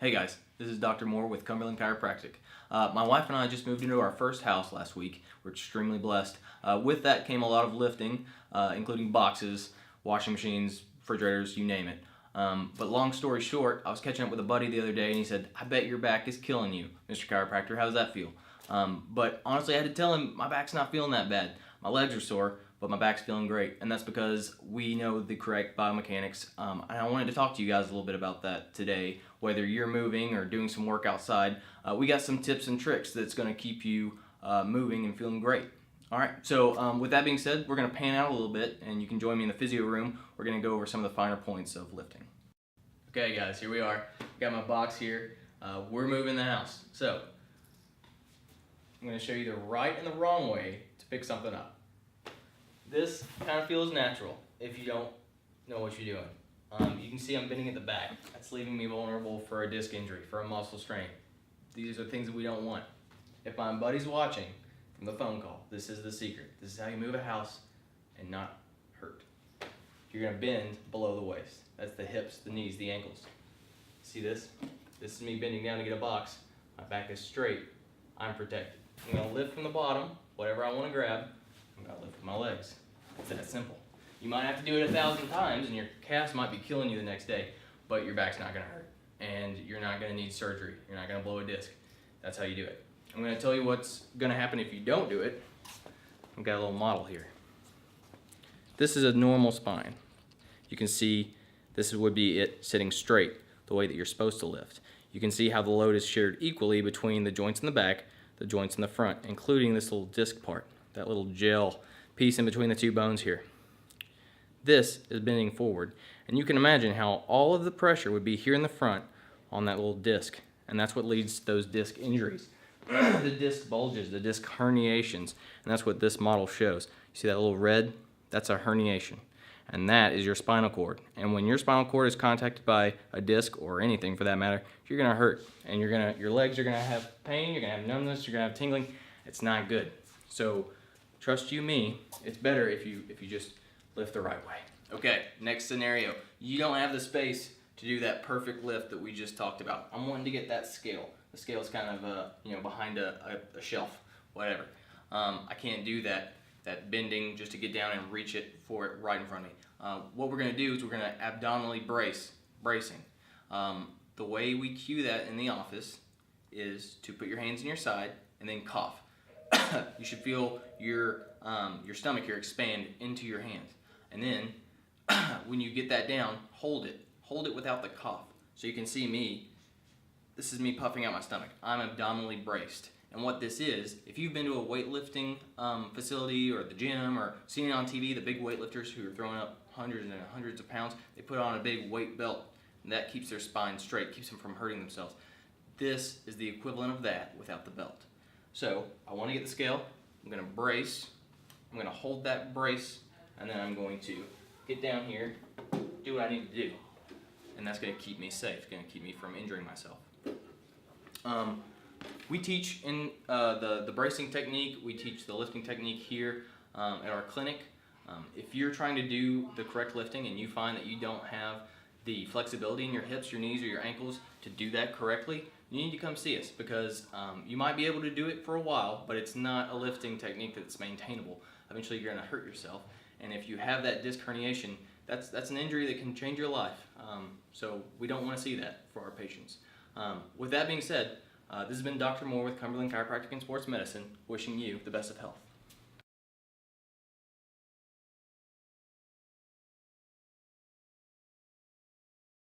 Hey guys, this is Dr. Moore with Cumberland Chiropractic. My wife and I just moved into our first house last week. We're extremely blessed. With that came a lot of lifting, including boxes, washing machines, refrigerators, you name it. But long story short, I was catching up with a buddy the other day and he said, "I bet your back is killing you, Mr. Chiropractor. How does that feel?" But honestly, I had to tell him my back's not feeling that bad. My legs are sore, but my back's feeling great, and that's because we know the correct biomechanics. And I wanted to talk to you guys a little bit about that today. Whether you're moving or doing some work outside, we got some tips and tricks that's going to keep you moving and feeling great. All right, so with that being said, we're going to pan out a little bit, and you can join me in the physio room. We're going to go over some of the finer points of lifting. Okay, guys, here we are. Got my box here. We're moving the house. So I'm going to show you the right and the wrong way to pick something up. This kind of feels natural if you don't know what you're doing. You can see I'm bending at the back. That's leaving me vulnerable for a disc injury, for a muscle strain. These are things that we don't want. If my buddy's watching from the phone call, this is the secret. This is how you move a house and not hurt. You're going to bend below the waist. That's the hips, the knees, the ankles. See this? This is me bending down to get a box. My back is straight. I'm protected. I'm going to lift from the bottom, whatever I want to grab. I'm going to lift with my legs. It's that simple. You might have to do it 1,000 times and your calves might be killing you the next day, but your back's not going to hurt. And you're not going to need surgery. You're not going to blow a disc. That's how you do it. I'm going to tell you what's going to happen if you don't do it. I've got a little model here. This is a normal spine. You can see this would be it sitting straight, the way that you're supposed to lift. You can see how the load is shared equally between the joints in the back, the joints in the front, including this little disc part, that little gel piece in between the two bones here. This is bending forward, and you can imagine how all of the pressure would be here in the front on that little disc, and that's what leads to those disc injuries, the disc bulges, the disc herniations, and that's what this model shows. You see that little red? That's a herniation, and that is your spinal cord. And when your spinal cord is contacted by a disc or anything for that matter, you're gonna hurt, and your legs are gonna have pain, you're gonna have numbness, you're gonna have tingling. It's not good. So trust you me, it's better if you just lift the right way. Okay, next scenario. You don't have the space to do that perfect lift that we just talked about. I'm wanting to get that scale. The scale's kind of behind a shelf, whatever. I can't do that bending just to get down and reach it for it right in front of me. What we're gonna do is we're gonna abdominally bracing. The way we cue that in the office is to put your hands in your side and then cough. You should feel your stomach here expand into your hands. And then when you get that down, hold it. Hold it without the cough. So you can see me, this is me puffing out my stomach. I'm abdominally braced. And what this is, if you've been to a weightlifting facility or the gym or seen it on TV, the big weightlifters who are throwing up hundreds and hundreds of pounds, they put on a big weight belt. And that keeps their spine straight, keeps them from hurting themselves. This is the equivalent of that without the belt. So I want to get the scale. I'm going to brace. I'm going to hold that brace, and then I'm going to get down here, do what I need to do. And that's going to keep me safe. It's going to keep me from injuring myself. We teach in the bracing technique. We teach the lifting technique here at our clinic. If you're trying to do the correct lifting and you find that you don't have the flexibility in your hips, your knees, or your ankles to do that correctly, you need to come see us because you might be able to do it for a while, but it's not a lifting technique that's maintainable. Eventually you're going to hurt yourself, and if you have that disc herniation, that's an injury that can change your life. So we don't want to see that for our patients. With that being said, this has been Dr. Moore with Cumberland Chiropractic and Sports Medicine, wishing you the best of health.